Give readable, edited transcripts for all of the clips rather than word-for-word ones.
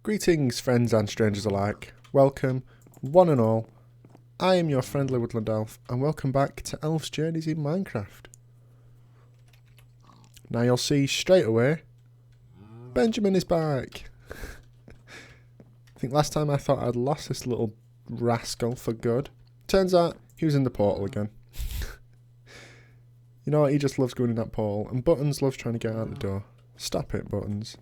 Greetings, friends and strangers alike. Welcome, one and all. I am your friendly woodland elf, and welcome back to Elf's Journeys in Minecraft. Now you'll see straight away, Benjamin is back. I think last time I thought I'd lost this little rascal for good. Turns out he was in the portal again. You know what, he just loves going in that portal, and Buttons loves trying to get out the door. Stop it, Buttons.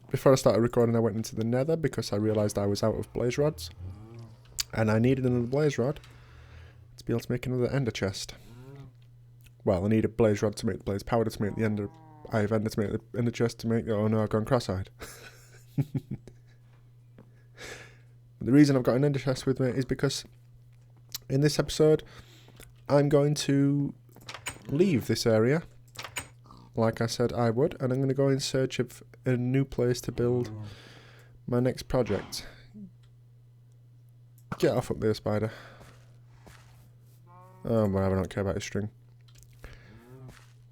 Before I started recording, I went into the nether because I realised I was out of blaze rods. And I needed another blaze rod to be able to make another ender chest. Well, I need a blaze rod to make the blaze powder to make the ender. I have ender to make the ender chest to make. Oh no, I've gone cross-eyed. The reason I've got an ender chest with me is because in this episode, I'm going to leave this area, like I said I would, and I'm going to go in search of a new place to build my next project. Get off up there, spider. Oh, whatever, I don't care about his string.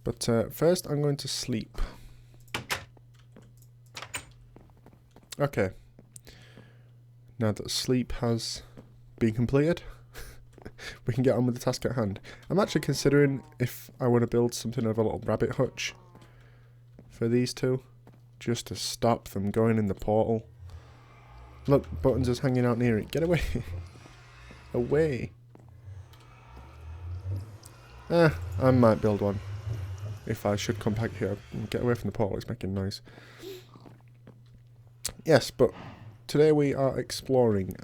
But first I'm going to sleep. Okay. Now that sleep has been completed, we can get on with the task at hand. I'm actually considering if I want to build something of a little rabbit hutch for these two, just to stop them going in the portal. Look, Buttons is hanging out near it. Get away. Away. I might build one. If I should come back here, get away from the portal, it's making noise. Yes, but today we are exploring.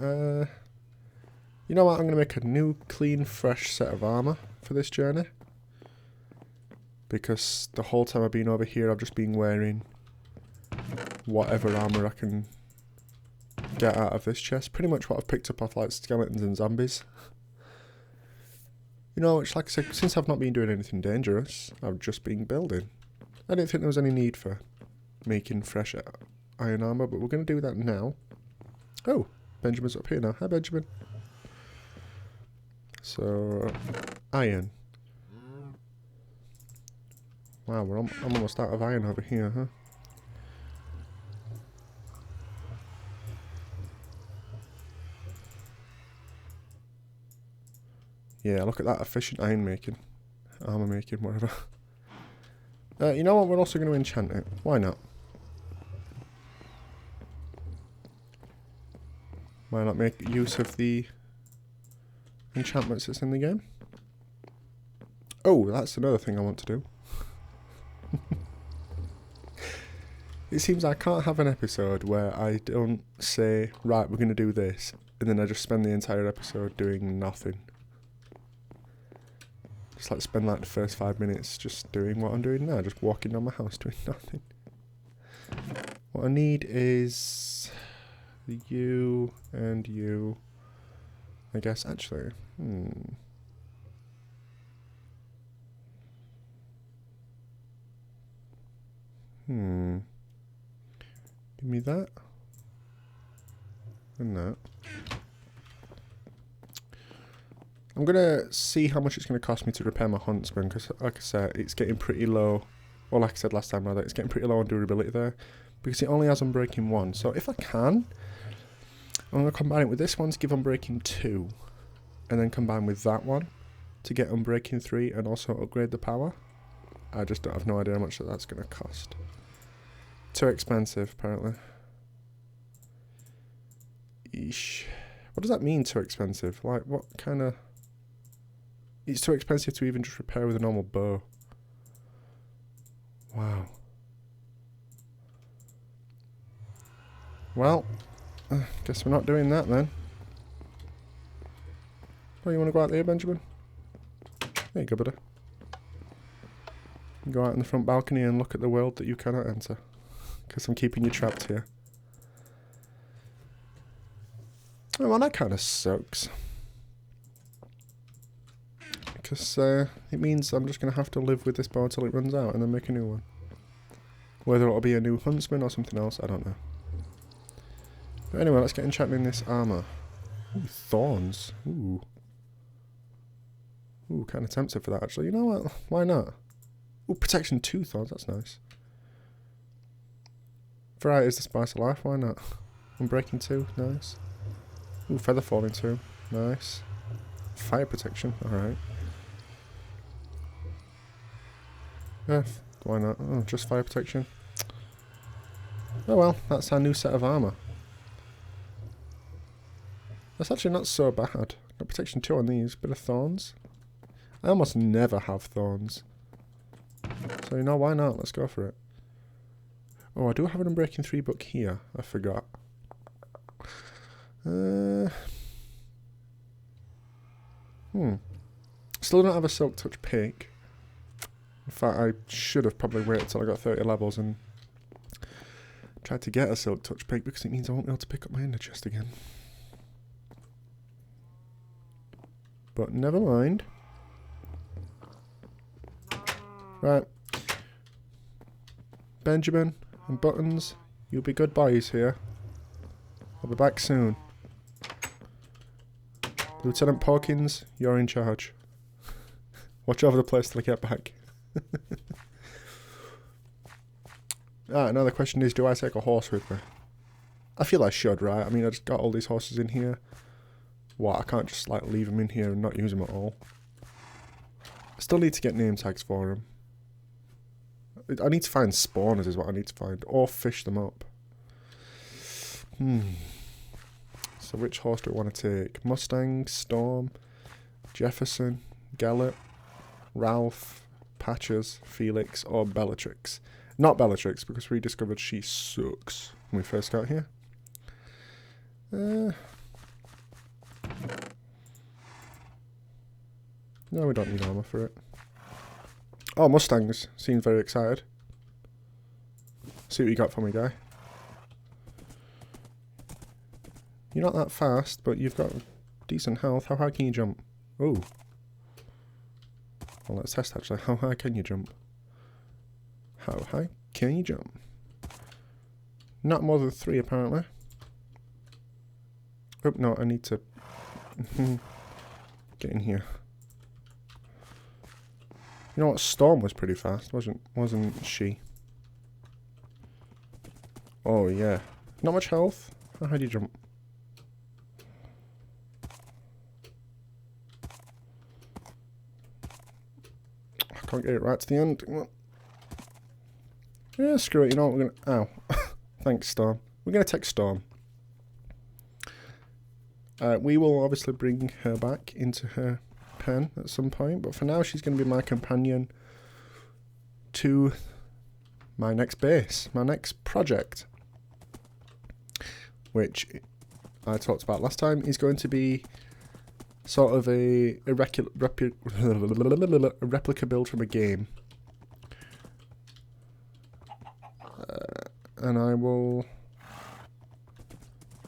You know what, I'm going to make a new, clean, fresh set of armour for this journey. Because the whole time I've been over here, I've just been wearing whatever armour I can get out of this chest. Pretty much what I've picked up off like skeletons and zombies. You know, it's like I said, since I've not been doing anything dangerous, I've just been building. I didn't think there was any need for making fresh iron armour, but we're going to do that now. Oh, Benjamin's up here now. Hi, Benjamin. So, iron. Wow, I'm almost out of iron over here, huh? Yeah, look at that efficient iron making. Armour making, whatever. You know what, we're also going to enchant it. Why not? Why not make use of the enchantments that's in the game? Oh, that's another thing I want to do. It seems I can't have an episode where I don't say, right, we're going to do this, and then I just spend the entire episode doing nothing. Just like spend like the first 5 minutes just doing what I'm doing now, just walking down my house doing nothing. What I need is you and you, I guess, actually. Give me that. And that. I'm going to see how much it's going to cost me to repair my huntsman, because like I said, it's getting pretty low. Well, like I said last time, rather, it's getting pretty low on durability there, because it only has Unbreaking 1. So if I can, I'm going to combine it with this one to give Unbreaking 2, and then combine with that one to get Unbreaking 3 and also upgrade the power. I just don't have no idea how much that's going to cost. Too expensive, apparently. Eesh. What does that mean, too expensive? Like, what kind of... It's too expensive to even just repair with a normal bow. Wow. Well, guess we're not doing that then. Oh, you want to go out there, Benjamin? There you go, buddy. Go out in the front balcony and look at the world that you cannot enter. Because I'm keeping you trapped here. Oh, well, that kind of sucks. Because it means I'm just going to have to live with this bow until it runs out and then make a new one. Whether it'll be a new huntsman or something else, I don't know. But anyway, let's get enchanting this armour. Ooh, thorns. Ooh. Ooh, kind of tempted for that, actually. You know what? Why not? Ooh, protection 2 thorns. That's nice. Variety is the spice of life, why not? Unbreaking 2, nice. Ooh, feather falling 2, nice. Fire protection, alright. Yeah, why not? Oh, just fire protection. Oh well, that's our new set of armour. That's actually not so bad. Got protection 2 on these, bit of thorns. I almost never have thorns. So you know, why not? Let's go for it. Oh, I do have an Unbreaking 3 book here. I forgot. Still don't have a Silk Touch pick. In fact, I should have probably waited till I got 30 levels and tried to get a Silk Touch pick, because it means I won't be able to pick up my Ender chest again. But never mind. Right. Benjamin and Buttons, you'll be good boys here. I'll be back soon. Lieutenant Porkins, you're in charge. Watch over the place till I get back. Now the question is, do I take a horse with me? I feel I should, right? I mean, I just got all these horses in here. What, I can't just like leave them in here and not use them at all. I still need to get name tags for them. I need to find spawners is what I need to find. Or fish them up. So which horse do I want to take? Mustang, Storm, Jefferson, Gallop, Ralph, Patches, Felix, or Bellatrix? Not Bellatrix, because we discovered she sucks when we first got here. No, we don't need armour for it. Oh, Mustangs. Seems very excited. See what you got for me, guy. You're not that fast, but you've got decent health. How high can you jump? Ooh. Well, let's test actually. How high can you jump? How high can you jump? Not more than 3, apparently. Oh, no, I need to get in here. You know what? Storm was pretty fast, wasn't she? Oh, yeah. Not much health. How high do you jump? I can't get it right to the end. Yeah, screw it. You know what? We're gonna... Ow. Thanks, Storm. We're gonna take Storm. We will obviously bring her back into her pen at some point, but for now she's going to be my companion to my next base, my next project, which I talked about last time is going to be sort of a replica build from a game. And I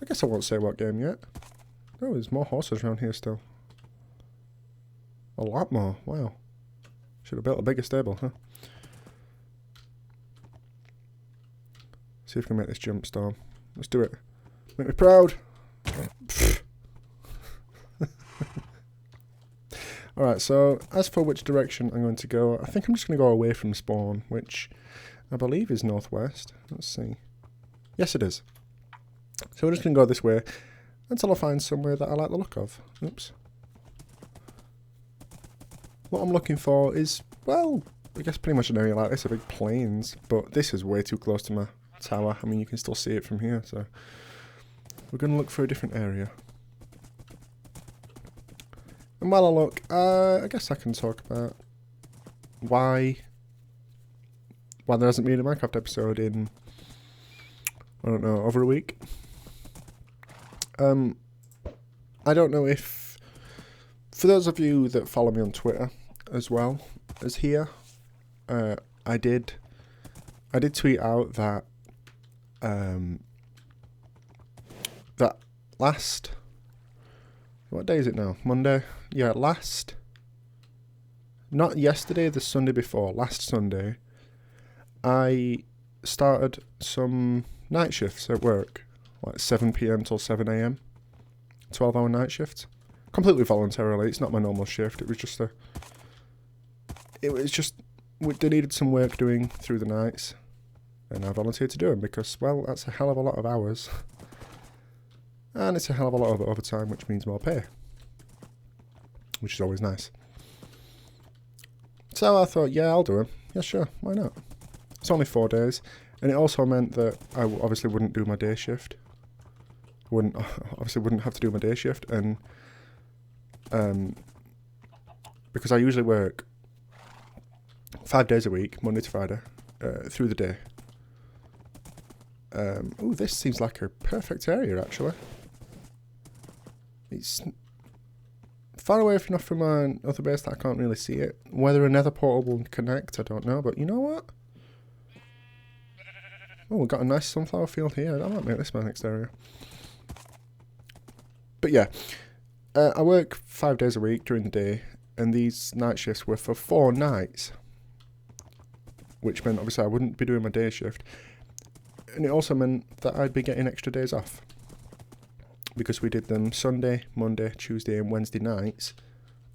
guess I won't say what game yet. Oh, there's more horses around here still. A lot more, wow. Should have built a bigger stable, huh? See if we can make this jump, Storm. Let's do it. Make me proud! Alright, so as for which direction I'm going to go, I think I'm just going to go away from spawn, which I believe is northwest. Let's see. Yes, it is. So we're just going to go this way until I find somewhere that I like the look of. Oops. What I'm looking for is, well, I guess pretty much an area like this, a big plains, but this is way too close to my tower. I mean, you can still see it from here, so we're going to look for a different area. And while I look, I guess I can talk about why there hasn't been a Minecraft episode in, I don't know, over a week. I don't know if, for those of you that follow me on Twitter as well as here, I did tweet out that that last, what day is it now? Monday? Yeah, not yesterday, the Sunday before, last Sunday, I started some night shifts at work, like 7 PM till 7 AM, 12-hour night shifts, completely voluntarily. It's not my normal shift. It was just they needed some work doing through the nights, And I volunteered to do them because, well, that's a hell of a lot of hours. And it's a hell of a lot of overtime, which means more pay. Which is always nice. So I thought, yeah, I'll do them. Yeah, sure, why not? It's only 4 days. And it also meant that I obviously wouldn't do my day shift. Wouldn't have to do my day shift. And because I usually work 5 days a week, Monday to Friday, through the day. Oh, this seems like a perfect area, actually. It's far away enough from my other base that I can't really see it. Whether a nether portal will connect, I don't know. But you know what? Oh, we've got a nice sunflower field here. I might make this my next area. But yeah, I work 5 days a week during the day, and these night shifts were for 4 nights. Which meant, obviously, I wouldn't be doing my day shift. And it also meant that I'd be getting extra days off. Because we did them Sunday, Monday, Tuesday and Wednesday nights.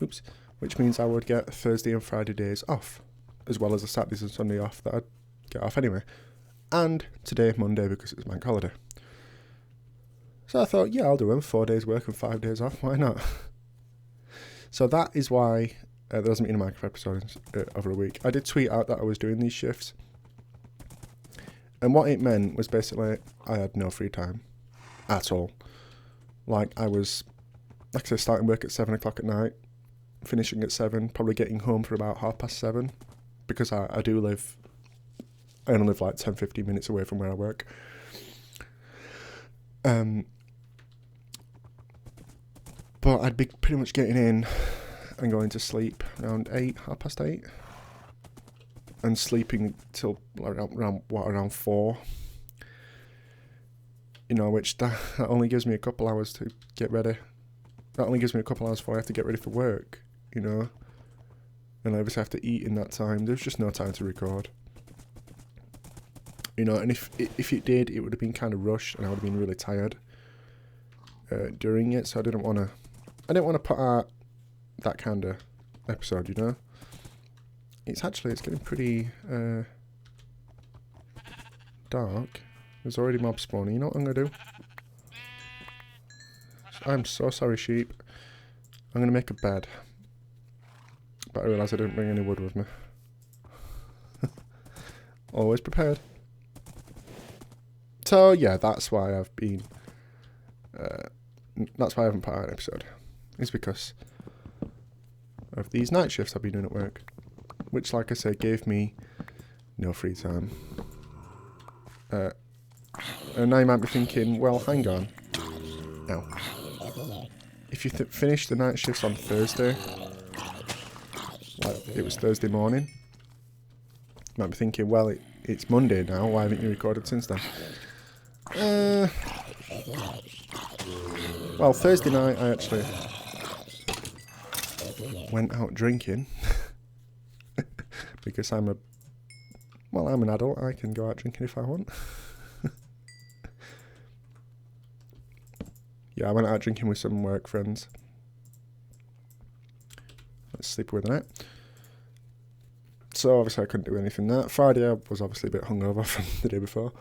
Oops. Which means I would get Thursday and Friday days off. As well as the Saturdays and Sunday off that I'd get off anyway. And today, Monday, because it's bank holiday. So I thought, yeah, I'll do them. 4 days work and 5 days off. Why not? So that is why there hasn't been a Minecraft episode over a week. I did tweet out that I was doing these shifts. And what it meant was basically I had no free time at all. Like I was, like I said, starting work at 7 o'clock at night, finishing at 7, probably getting home for about 7:30, because I only live like 10-15 minutes away from where I work. But I'd be pretty much getting in and going to sleep around 8:30, and sleeping till around 4. You know, which that only gives me a couple hours to get ready. That only gives me a couple hours before I have to get ready for work, you know. And I obviously have to eat in that time. There's just no time to record. You know, and if it did, it would have been kind of rushed, and I would have been really tired during it. So I didn't want to put out that kind of episode, you know. It's getting pretty dark. There's already mobs spawning. You know what I'm going to do? I'm so sorry, sheep. I'm going to make a bed. But I realise I didn't bring any wood with me. Always prepared. So, yeah, that's why I've been... that's why I haven't put out an episode. It's because of these night shifts I've been doing at work. Which, like I said, gave me no free time. And now you might be thinking, well, hang on. Now, if you finish the night shifts on Thursday, like it was Thursday morning, you might be thinking, well, it's Monday now, why haven't you recorded since then? Well, Thursday night I actually went out drinking. Because I'm an adult, I can go out drinking if I want. Yeah, I went out drinking with some work friends. Let's sleep with the night. So obviously I couldn't do anything that. Friday I was obviously a bit hungover from the day before.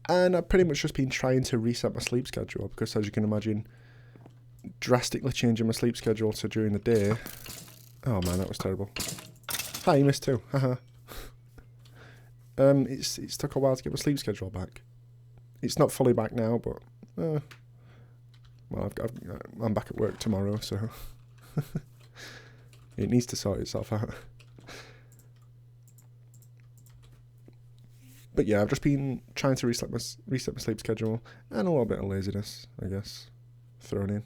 And I've pretty much just been trying to reset my sleep schedule, because as you can imagine, drastically changing my sleep schedule to during the day. Oh man, that was terrible. Hi, you missed too. Haha. It's took a while to get my sleep schedule back. It's not fully back now, but well, I'm back at work tomorrow, so it needs to sort itself out. But yeah, I've just been trying to reset my sleep schedule, and a little bit of laziness, I guess, thrown in.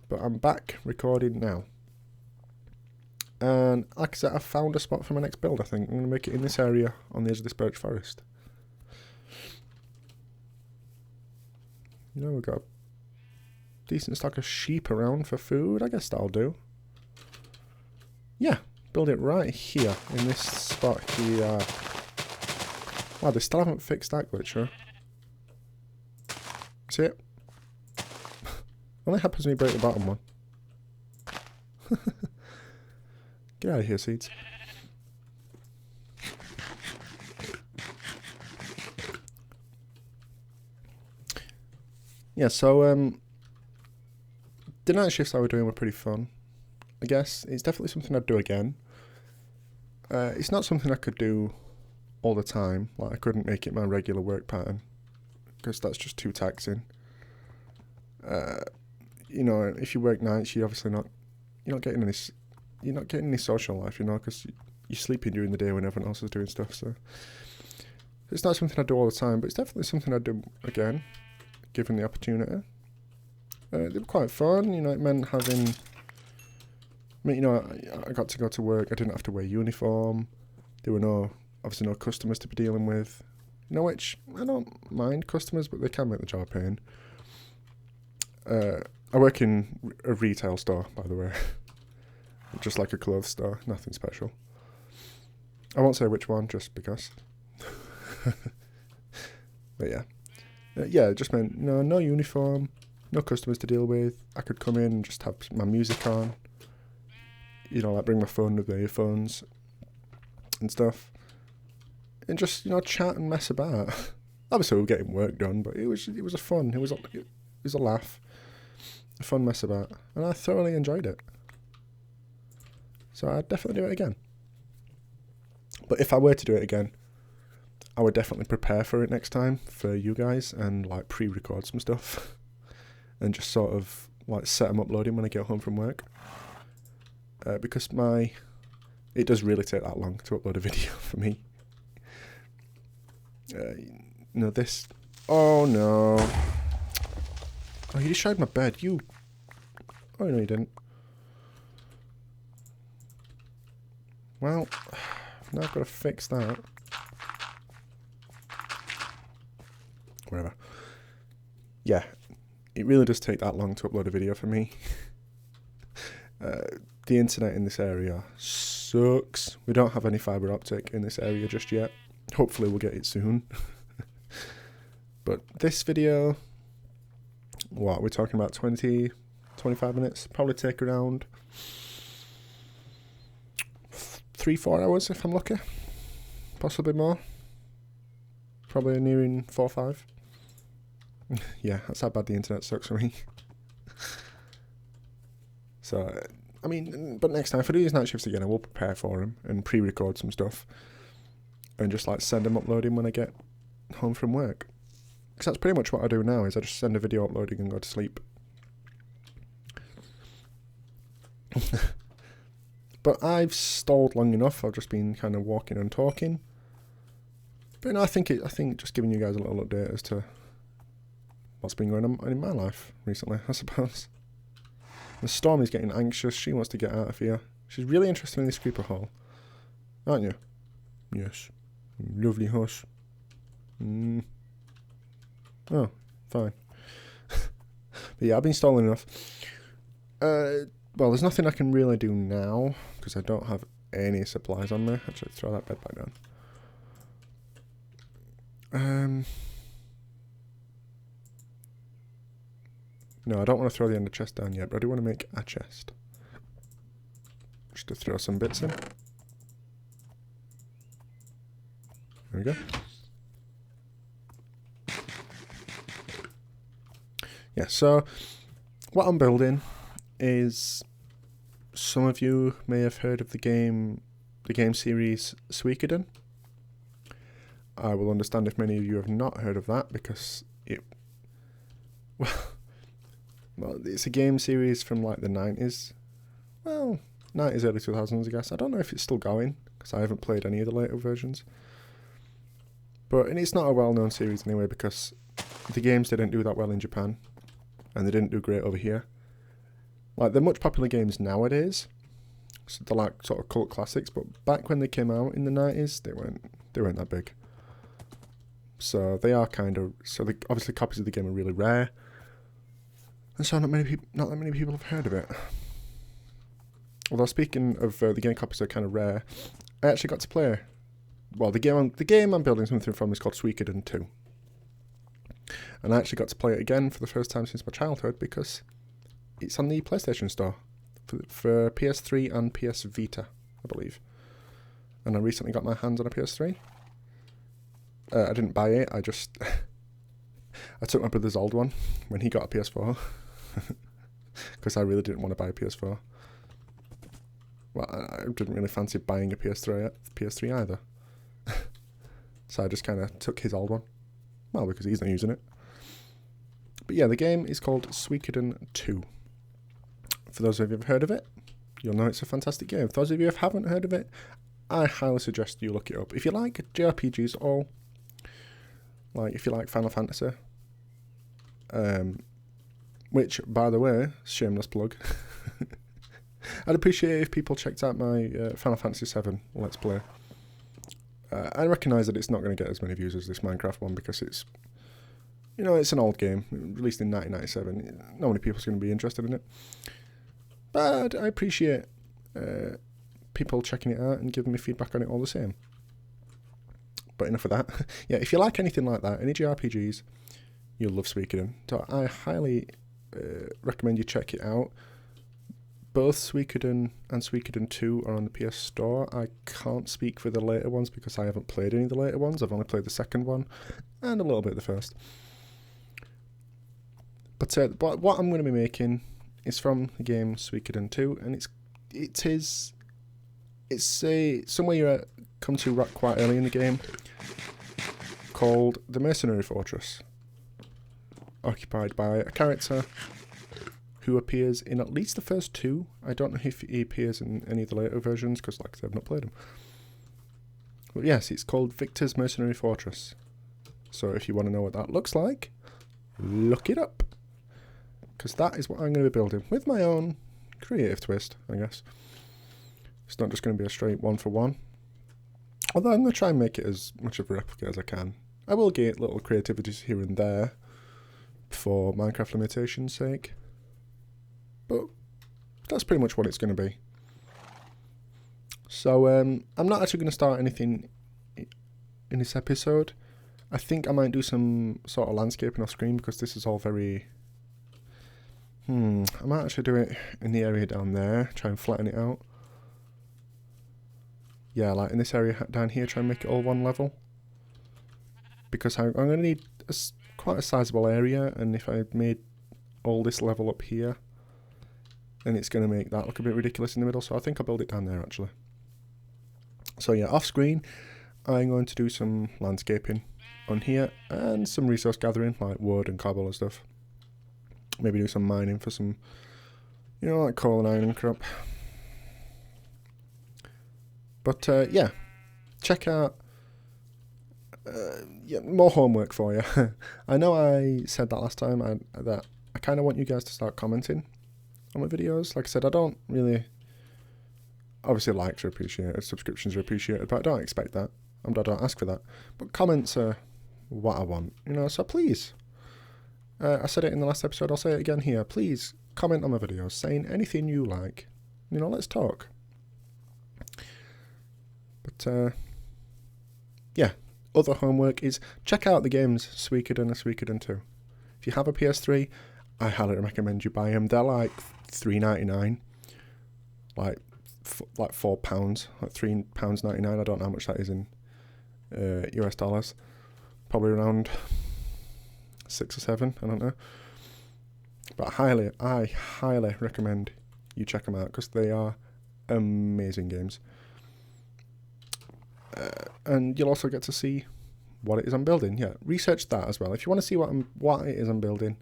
But I'm back recording now. And like I said, I found a spot for my next build, I think. I'm going to make it in this area on the edge of this birch forest. You know, we've got a decent stock of sheep around for food. I guess that'll do. Yeah, build it right here, in this spot here. Wow, they still haven't fixed that glitch, huh? See it? Only happens when you break the bottom one. Get out of here, seeds. yeah, so the night shifts I were doing were pretty fun. I guess it's definitely something I'd do again. It's not something I could do all the time. Like I couldn't make it my regular work pattern because that's just too taxing. You know, if you work nights, you're not getting any social life, you know, because you're sleeping during the day when everyone else is doing stuff. So it's not something I do all the time, but it's definitely something I'd do again, given the opportunity. They were quite fun, you know. It meant having, you know, I got to go to work. I didn't have to wear uniform. There were obviously no customers to be dealing with. You know, which I don't mind customers, but they can make the job a pain. I work in a retail store, by the way. Just like a clothes store, nothing special. I won't say which one, just because. But yeah. Yeah, it just meant, you know, no uniform, no customers to deal with. I could come in and just have my music on. You know, like bring my phone with my earphones and stuff. And just, you know, chat and mess about. Obviously we were getting work done, but it was a fun. It was a laugh. A fun mess about. And I thoroughly enjoyed it. So I'd definitely do it again. But if I were to do it again, I would definitely prepare for it next time for you guys and like pre-record some stuff and just sort of like set them uploading when I get home from work. Because it does really take that long to upload a video for me. No, this. Oh no. Oh, you destroyed my bed. Oh no, you didn't. Well, now I've got to fix that. Whatever. Yeah, it really does take that long to upload a video for me. The internet in this area sucks. We don't have any fibre optic in this area just yet. Hopefully we'll get it soon. But this video, what, we're talking about 20, 25 minutes? Probably take around 3-4 hours if I'm lucky. Possibly more. Probably nearing 4 or 5. Yeah, that's how bad the internet sucks for me. So, I mean, but next time, if I do these night shifts again, I will prepare for them and pre-record some stuff. And just like send them uploading when I get home from work. Because that's pretty much what I do now, is I just send a video uploading and go to sleep. But I've stalled long enough. I've just been kind of walking and talking. But no, I think just giving you guys a little update as to what's been going on in my life recently, I suppose. The Storm is getting anxious. She wants to get out of here. She's really interested in this creeper hole. Aren't you? Yes. Lovely horse. Oh, fine. But yeah, I've been stalling enough. Well, there's nothing I can really do now, because I don't have any supplies on me. Actually, throw that bed back down. No, I don't want to throw the ender chest down yet, but I do want to make a chest. Just to throw some bits in. There we go. Yeah, so what I'm building is, some of you may have heard of the game series Suikoden. I will understand if many of you have not heard of that, because well, it's a game series from like the 90s. Well, 90s, early 2000s, I guess. I don't know if it's still going, because I haven't played any of the later versions. And it's not a well-known series anyway, because the games didn't do that well in Japan, and they didn't do great over here. Like, they're much popular games nowadays, so they're like sort of cult classics, but back when they came out in the 90s, they weren't that big. So they are obviously copies of the game are really rare, and so not that many people have heard of it. Although speaking of the game copies are kind of rare, I actually got to play. Well, the game I'm building something from is called Suikoden 2, and I actually got to play it again for the first time since my childhood, because it's on the PlayStation Store for PS3 and PS Vita, I believe. And I recently got my hands on a PS3. I didn't buy it. I just I took my brother's old one when he got a PS4 because I really didn't want to buy a PS4. Well, I didn't really fancy buying a PS3 either. So I just kind of took his old one. Well, because he's not using it. But yeah, the game is called Suikoden 2. For those of you who have heard of it, you'll know it's a fantastic game. For those of you who haven't heard of it, I highly suggest you look it up. If you like JRPGs at all, like if you like Final Fantasy, which, by the way, shameless plug, I'd appreciate it if people checked out my Final Fantasy VII Let's Play. I recognise that it's not going to get as many views as this Minecraft one because it's, you know, it's an old game, released in 1997. Not many people's going to be interested in it. But I appreciate people checking it out and giving me feedback on it all the same. But enough of that. Yeah, if you like anything like that, any JRPGs, you'll love Suikoden. So I highly recommend you check it out. Both Suikoden and Suikoden 2 are on the PS Store. I can't speak for the later ones because I haven't played any of the later ones. I've only played the second one and a little bit of the first. But what I'm going to be making is from the game Suikoden 2, and it's somewhere you come to quite early in the game called the Mercenary Fortress, occupied by a character who appears in at least the first two. I don't know if he appears in any of the later versions because, like I said, I've not played them. But yes, it's called Victor's Mercenary Fortress. So if you want to know what that looks like, look it up. Because that is what I'm going to be building with my own creative twist, I guess. It's not just going to be a straight one-for-one. Although I'm going to try and make it as much of a replica as I can. I will get little creativities here and there for Minecraft limitations' sake. But that's pretty much what it's going to be. So I'm not actually going to start anything in this episode. I think I might do some sort of landscaping off screen because this is all very... I might actually do it in the area down there, try and flatten it out. Yeah, like in this area down here, try and make it all one level. Because I'm going to need quite a sizable area, and if I made all this level up here, then it's going to make that look a bit ridiculous in the middle, so I think I'll build it down there actually. So yeah, off screen, I'm going to do some landscaping on here, and some resource gathering, like wood and cobble and stuff. Maybe do some mining for some, you know, like coal and iron and crap. But yeah, check out more homework for you. I know I said that last time, that I kind of want you guys to start commenting on my videos. Like I said, I don't really... Obviously likes are appreciated, subscriptions are appreciated, but I don't expect that. I don't ask for that. But comments are what I want, you know, so please... I said it in the last episode, I'll say it again here. Please comment on my videos, saying anything you like. You know, let's talk. But, yeah. Other homework is check out the games Suikoden and Suikoden 2. If you have a PS3, I highly recommend you buy them. They're like $3.99. Like £4. Like £3.99. I don't know how much that is in US dollars. Probably around... 6 or 7, I don't know. But I highly recommend you check them out because they are amazing games. And you'll also get to see what it is I'm building. Yeah, research that as well. If you want to see what it is I'm building,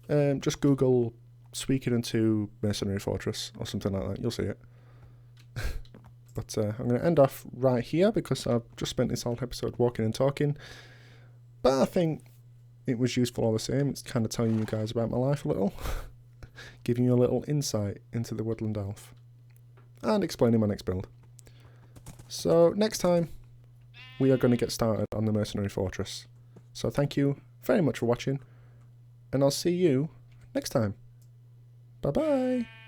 just Google Suikoden 2 Mercenary Fortress or something like that. You'll see it. But I'm going to end off right here because I've just spent this whole episode walking and talking. But I think it was useful all the same. It's kind of telling you guys about my life a little. Giving you a little insight into the Woodland Elf. And explaining my next build. So next time, we are going to get started on the Mercenary Fortress. So thank you very much for watching. And I'll see you next time. Bye bye.